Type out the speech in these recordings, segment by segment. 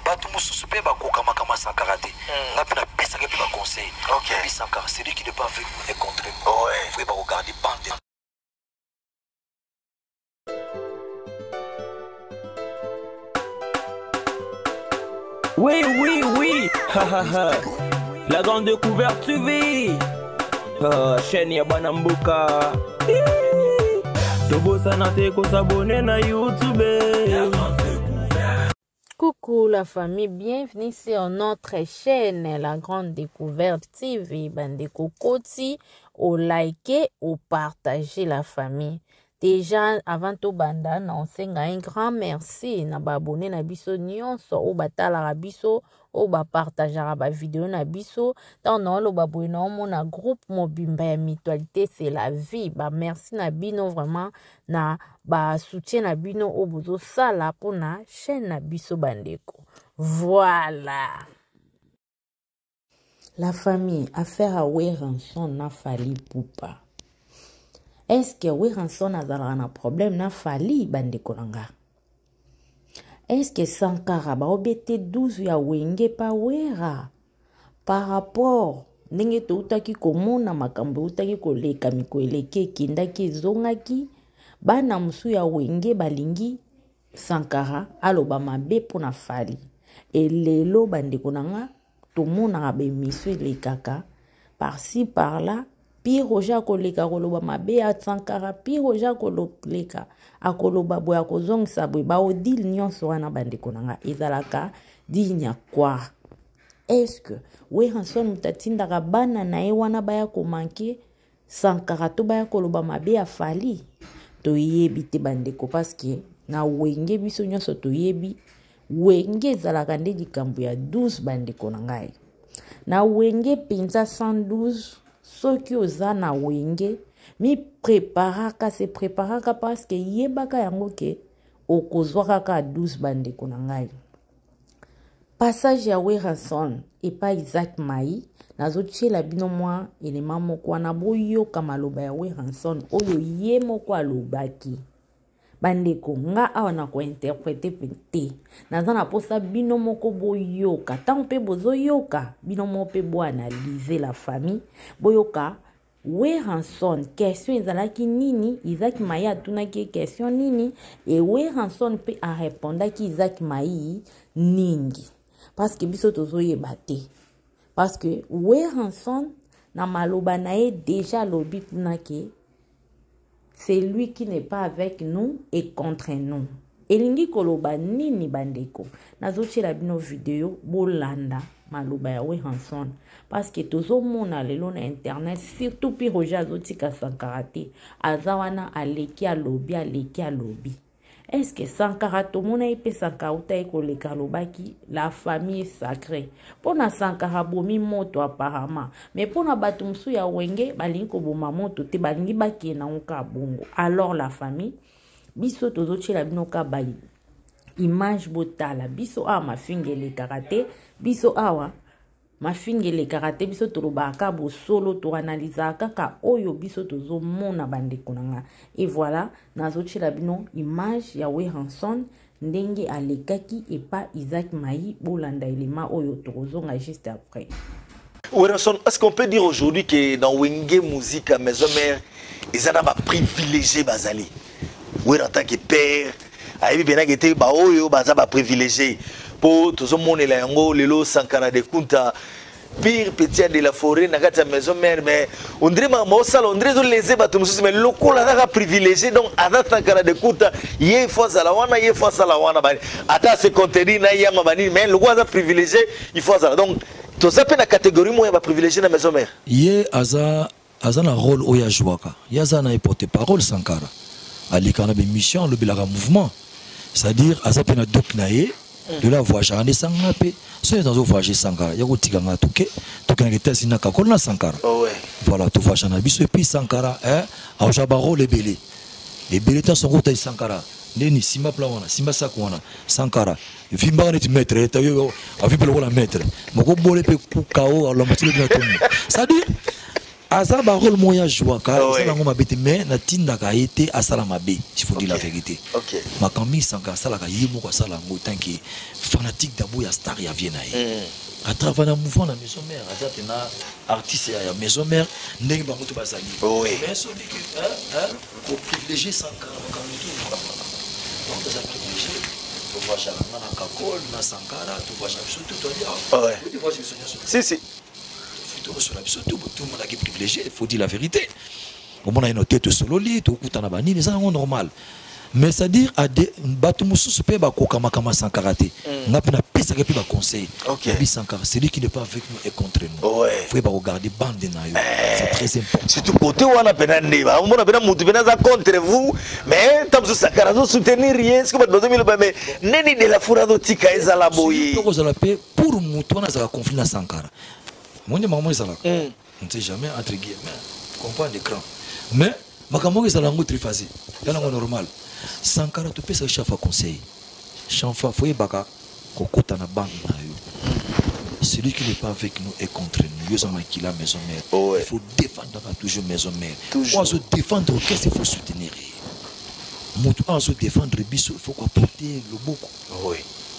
bato mosusu pe bakokamaka Sankara te nga pe na pesaka pe ba conseil puis Sankara c'est lui qui n'est pas venu et contre faut pas regarder bande. Oui. La grande découverte TV. Chaîne ya Banambuka. Tobo sanate ko s'abonner na YouTube. Coucou la famille, bienvenue sur notre chaîne La Grande Découverte TV. Bande Kokoti, au liker, au partager la famille. Déjà, avant tout banda, on senga un grand merci na ba abonné na biso nyonso o batala biso o ba partager ba vidéo na biso tant non lo ba boy na mon groupe Mobimba ya mutualité c'est la vie. Ba merci na bino vraiment na ba soutien na bino o bozo sala pour na chaîne na biso bandeko. Voilà. La famille affaire à Weranson na fali poupa. Est-ce que Weranson a un problème na fali bande kolanga? Est-ce que Sankara ba obete 12 ya wenge pa wera par rapport ndenge to utaki komona makambo utaki koleka mikoeleke kindaki zongaki bana musu ya wenge balingi Sankara aloba mabe pona fali elelo bande konanga tomona ba misu lekaka par-ci par-là. Pire oja koleka koloba mabe ya Sankara, pire oja koleka akoloba boya kozongisa boye ba odil nyonso wana bandeko nanga ezalaka dinya kwa. Est-ce que Weranson mutatindaka bana na ye wana baya komanke Sankara to baya koloba mabe ya fali? Toyebi te bandeko parce que na wenge biso nyonso toyebi wenge ezalaka nde likambo ya 12 bandeko nangai. Na wenge penza 112 soki oza na wenge mi préparaka se préparaka parce que yebaka yango ke okozwaka ka 12 bandeko na ngai. Passage ya Weranson epa Isaac Mai nazotiela bino mwa elema moko wana boyoka maloba ya Weranson oyo ye moko alobaki. Bandeko nga awa na ko interpréter te naza na posa bino moko boyoka tant pe bozoyoka bino moko pe bo analyser la famille boyoka Weranson question ezalaki nini Isaac Mai atunaki question nini et Weranson pe a répondaki Isaac Mai ningi parce que biso tozoyeba te parce que Weranson na maloba na ye déjà lobi tunaki c'est lui qui n'est pas avec nous et contre nous. Elingi koloba nini bandeko. Nazoche la bino video bolanda maloba ya Weranson parce que tozo mona lelo na internet surtout pi roja zotika Sankara te azawana aleki alobi. Est-ce que Sankara to mona ipe Sankara uta koleka lobaki la famille est sacrée. Pona Sankara bomi moto apparemment. Mais pona batu musu ya wenge balingi ko boma moto te balingi baki na nka bongo. Alors la famille biso tozo tshela bino ka bayi. Image botala biso awa mafingele karate biso awa mafingele karate biso toloba ka bo solo to analyser kaka oyo biso tozo mona bandeko nanga. Et voilà nazo tshela bino image ya Weranson ndenge alekaki et pas Isaac Mai bolanda elema oyo tozonga juste après. Weranson, est-ce qu'on peut dire aujourd'hui que dans Wenge Musique à Maison Mère ils ont pas privilégié bazali? Oui, en tant que père ayebi bena gete ba oyo baza ba privilégié pour tout le monde la yango lelo Sankara de Kunta pire petit de la forêt na kati Maison Mère mais on dirait mo sala on dirait les bato mususu mais lokola ka privilégié donc ada Sankara de Kunta ye fois à la wana ba ata se contenu na yama bani mais lokola privilégié il faut ça donc to ça pe na catégorie mo ba privilégié na Maison Mère ye aza na rôle oya jouaka yaza na porte-parole Sankara alika na mission le bilaka mouvement c'est-à-dire aza pena doknaye de la voix jane sanga pe so dans voyager Sankara ya kotika nga toke na ketasi na kakol na Sankara voilà to voyager na biso et puis Sankara a jaba rôle les ta son côté Sankara neni simba plawana simba sakwana Sankara vimba net maître eta yo avi pe la maître moko bole pe ku kao la moitié de la tombe c'est-à-dire asa ba rôle moya jouaka ça na ngoma bete mais na tinda ka été asala mabe il faut dire la vérité makambi Sankara sala ka yimo ko sala ngo tanki fanatique d'abord ya star ya Viena. À travers le mouvement la maison mère, à artiste ya maison mère, ndenge bango to bazali. Mais celui qui pour privilégier Sankara quand tout. Donc ça privilégié. Tu vois Jalanga na Kakol, na Sankara, tu vois surtout toi dire. Tu vois si. Tout sur la tout le monde a qui privilégié, il faut dire la vérité. Au moment où on a une tête solo lit, tout le temps bani, les gens normal. Mais c'est-à-dire à des batumusu super bako kama Sankaraté. On a pas pesa que pas conseil. Yabi Sankara, celui qui n'est pas avec nous est contre nous. Faut pas regarder bande na yo. C'est très important. Surtout côté où on a penandé, on a penandé mutu penaza contre vous, mais tam su Sankara zo soutenir rien, ce que ba domi le ba mais neni de la furado tika ezala boyi. Pour la paix pour mutu on a za conflit na Sankara. Mon dieu maman ezala. On ne sait jamais entre guillemets comprendre l'écran. Mais makambo ezala ngo trifasi. Yana ngo normal. Sankara tu peux se chafa conseil. Chanfa foye baka kokota na bande na yo. Celui qui n'est pas avec nous est contre nous. Yo zama qui la maison mère. Il faut défendre toujours maison mère. On se défendre qu'est-ce qu'il faut soutenir. On se défendre biso il faut quoi porter le beaucoup.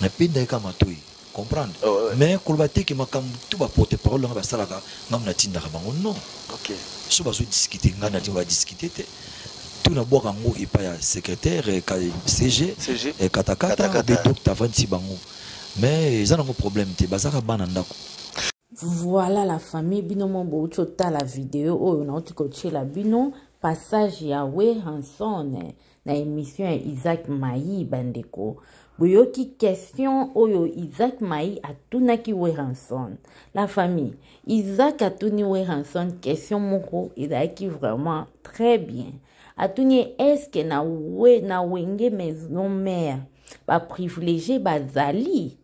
Na penda kama toi. Comprendre. Mais kolbate ki makam tu ba porter parole nga ba salaka ngam na tinda bango non. OK. So ba zo discuter nga na va discuter te. Tout na boka ngo et pas secrétaire CG et katakata des docteurs 26 bango. Mais ils ont un problème te bazaka bana ndako. Voilà la famille binomo bocho ta la vidéo o na otikoche la bino passage ya we Hanson na émission Isaac Mayi bandeko. Boyoki question oyo Isaac Mayi atunaki we Hanson. La famille Isaac atuni we Hanson question moko ezaki vraiment très bien. Atuni est-ce que na wenge maison mère ba privilégié bazali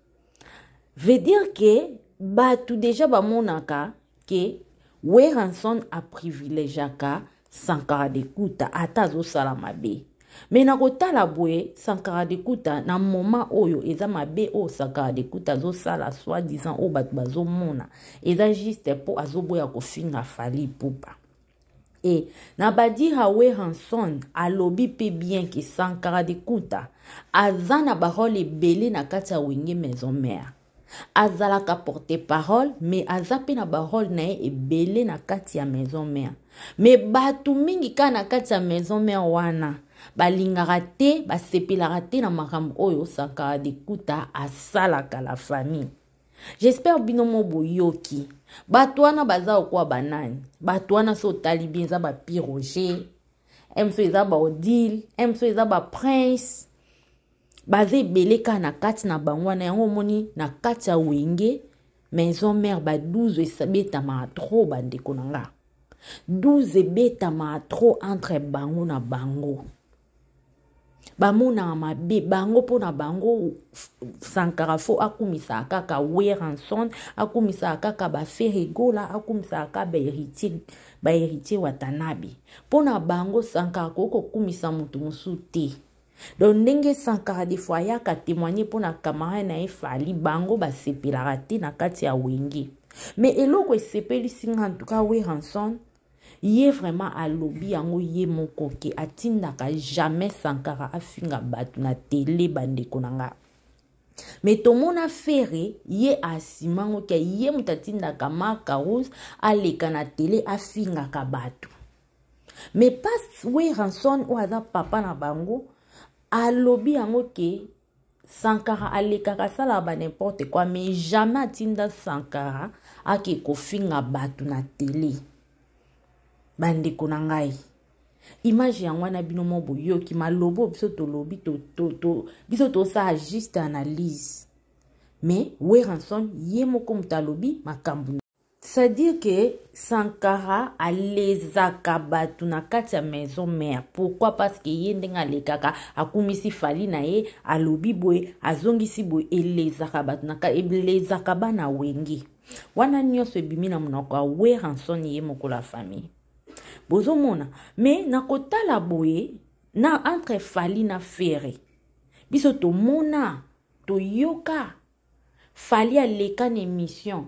veut dire que ba tout déjà ba monaka que we Hanson a privilégié ka Sankara de Kuta atazo salamabe. Mais na kota la boye Sankara de Kuta na moment oyo eza mabe o Sankara de Kuta zo sala soi-disant o bat bazo mona eza juste pour azoboya ko finga fali pupa. Et nabadi hawe Hanson alobi pe bien que Sankara de Kuta azana parole belé na kati ya wenge maison mère. Azala ka porter parole mais azape na parole na e belé na kati ya maison mère. Mais batu mingi ka na kati ya maison mère wana balingaka te basepelaka te na makambo oyo Sankara de Kuta asalaka la famille. J'espère binomo boyoki. Batwana baza okwa banani. Batwana so talibien za ba Piroger. Emso eza ba Odile, emso eza ba Prince. Baze beleka na kati na bangwana yango moni na kati ya wenge maison mère ba 12 esabeta ma trop bandeko nanga. 12 beta ma trop entre bango na bango. Bamona mabe bango pona bango Sankara fo akumisa kaka we Hanson akumisa kaka ba Ferigola akumisa kaka ba héritier Watanabe pona bango Sankara koko kumisa mutu musute donc ndenge Sankara de fois ya ka témoigner pona camarade na efali bango ba sepelaka te na kati ya wenge mais eloko esepeli singa en tout cas we Hanson Yé vraiment à lobby yango yé moko ke atindaka jamais Sankara afinga batu na télé bandeko nanga. Mais tomona fere yé asimango ke yé mutatindaka Makarous aleka na télé afinga ka batu. Mais pas we Hanson ou aza papa na bango a lobby yango ke Sankara aleka ka sala ba n'importe quoi mais jamais atinda Sankara ake kofinga batu na télé. Bandeko na ngai image ya ngwana binomo boyoki malobo biso to lobi biso to sa juste analyse mais we Hanson ye moko mutalobi makambu c'est-à-dire que Sankara alezaka batu na kati ya maison mère. Pourquoi? Parce que ye ndenga lekaka akumisi fali na ye alobi boye azongisi boye elezaka batu na kati elezaka bana wenge wana nyonso ebimi na munoko we Hanson ye moko la famille. Bozo mona mais na kotala boye na entre fali na fere biso to mona to yoka fali aleka na émission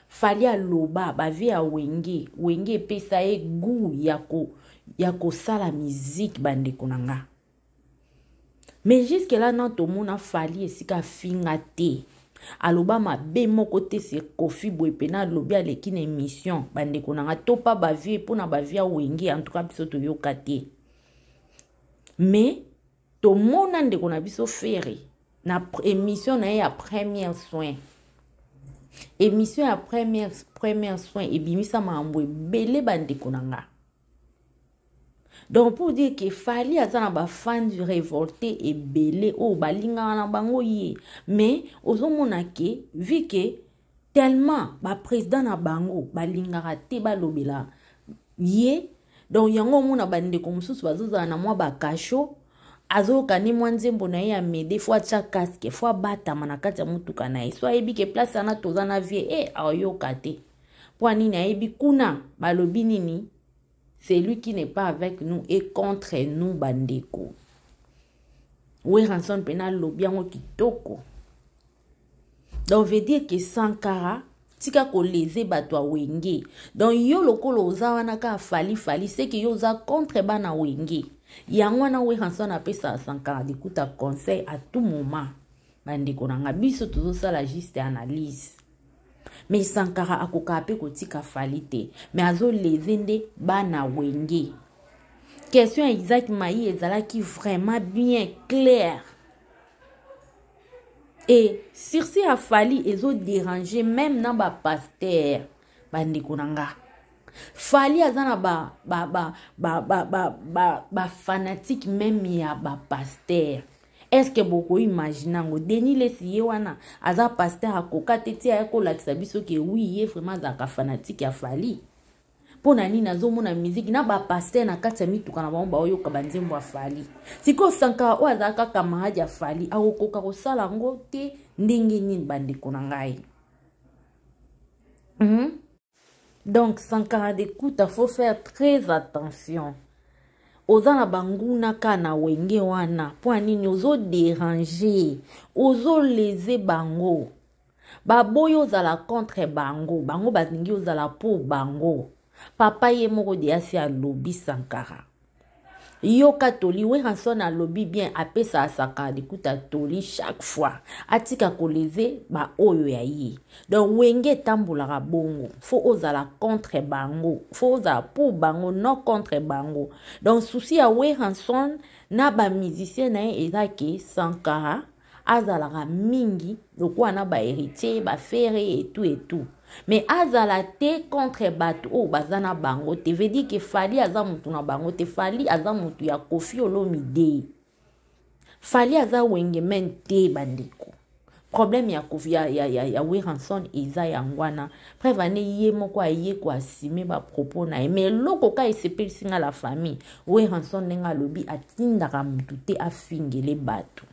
fali aloba bavi ya wenge pesa e gu ya ko sala musique bandeko nanga mais jusque là non to mona fali esika finga te aloba mabe moko te se Kofi boye pena lobi aleki na émission bandeko nanga topa bavie mpona bavie awenge en tout cas biso toyoka te mais tomona ndeko na biso fere na émission na ye ya première soin émission ya première soin ebimisa makambo ebele bandeko nanga. Donc pour dire que fali azana ba fan du révolté et belé o balinga na bango ye mais ozomona ke vu que tellement ba président na bango balinga te balobela ye donc yango mona bande ko mususu bazoza na mwa bakasho azoka ni mwanzembo na ye amede fois cha casque fois bata manakati ya mutuka na ye so ayebi ke place ana toza na vie ayoka te po nini ayebi kuna balobi nini. Celui qui n'est pas avec nous est contre nous, bandeko. Oui, ranson penal lobiango kitoko. Donc, veut dire que Sankara, tika ko leze batwa wenge. Donc, yo lokolo oza wanaka fali, c'est que yo oza contre bana wenge. Yangwana oui, ranson apesa Sankara, dikuta conseil à tout moment. Bandeko nanga biso tozo sala juste analyse. Mais Sankara akoka ape kotika falite mais azo lezende bana wenge. Question Isaac Maï ezalaki vraiment bien clair et sur ce a fali ezo déranger même na ba pasteur bandeko nanga fali azana ba fanatique même ya ba pasteur. Est-ce que beaucoup imaginent Denis Lesiye wana aza pasteur akoka tete ayako lakisa biso ke oui ye vraiment zaka fanatique ya fali pona nini nazomona musique na ba pasteur na kati ya mituka na bango oyo ka banzembo ya fali siko Sankara o azaka camarade ya fali akoka kosala ngo te ndenge nini bandeko na ngai. Donc Sankara d'écoute, faut faire très attention. Ozana banguna kana wenge wana po nini ozo déranger ozo leze bango baboyo zala contre bango bazingi ozala po bango papa ye moko de asi a lobby Sankara yo katoli we ranson a lobby bien apesa Sankara dikuta toli chaque fois atika koleze ba oyo ya ye donc wenge tambula bongo fo ozala contre bango fo ozala pour bango non contre bango donc souci a we ranson na ba musicien na ezaki Sankara azala mingi lokwa na ba héritier ba frère et tout mais azala te contre batu o bazana bango te veut dire que fali aza mutu na bango te fali aza mutu ya Kofi Olomide fali aza wenge men te bandeko problème ya Kofi ya we ranson eza yangwana prévane ye moko aye ko asime ba propos na mais loko ka esepeli singa la famille we ranson nenga lobi atindaka mutu te afingele batu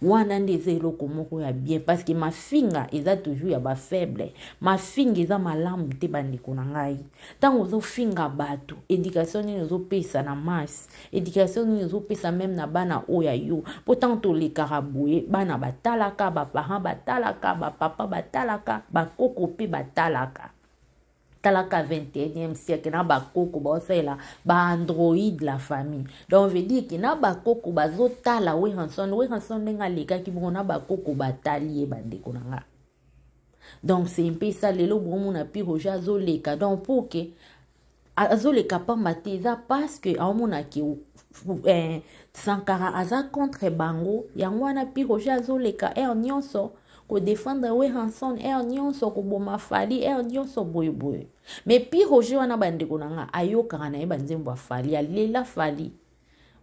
wana ndeze eloko moko ya bien parce que ma finga eza toujours ya ba faible ma finga eza malamu te bandeko na ngai tango zo finga bato éducation ni zo pesa na masse éducation ni zo pesa même na bana oya yo pourtant to le karaboué bana batalaka ba parents batalaka ba papa batalaka ba koko pe batalaka talaka 21e siècle na ba koko ba osela ba android la famille donc veut dire que na ba koko bazo tala we ranson nenga leka ki bona ba koko batalier bandeko nanga donc c'est un peu ça lelo bomo na pi roja zo leka donc pour que azo leka pa mateza parce que amona ki Sankara aza contre bango yango na pi roja zo leka nyonso ko défendre we ranson nyonso ko boma fali nyonso boy mais puis Roger wana bandeko nanga ayoka na ye banzembo fali alela fali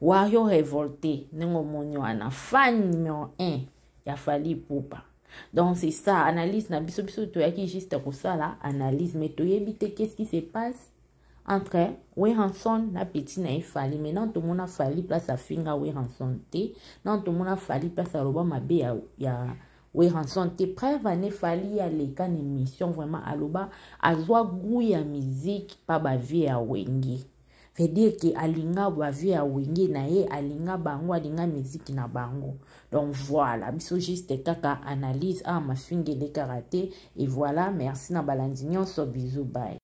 wayo révolté nengo monyo ana fan numéro 1 ya Fally Ipupa donc c'est ça analyse na biso to yaki juste ko sala analyse mais to yebite qu'est-ce qui se passe entre we ranson na petit na Fally maintenant tout monde a Fally place à finga we ranson te non tout monde a Fally place à roba mabe ya we ranson te prévane Fally ya leka na émission vraiment aloba azwa goût ya musique pa ba vie ya wenge veut dire que alinga ba vie ya wenge na ye alinga bango alinga musique na bango donc voilà biso juste kaka analyse ma fingele karaté et voilà merci na balandi nyonso bisous bye.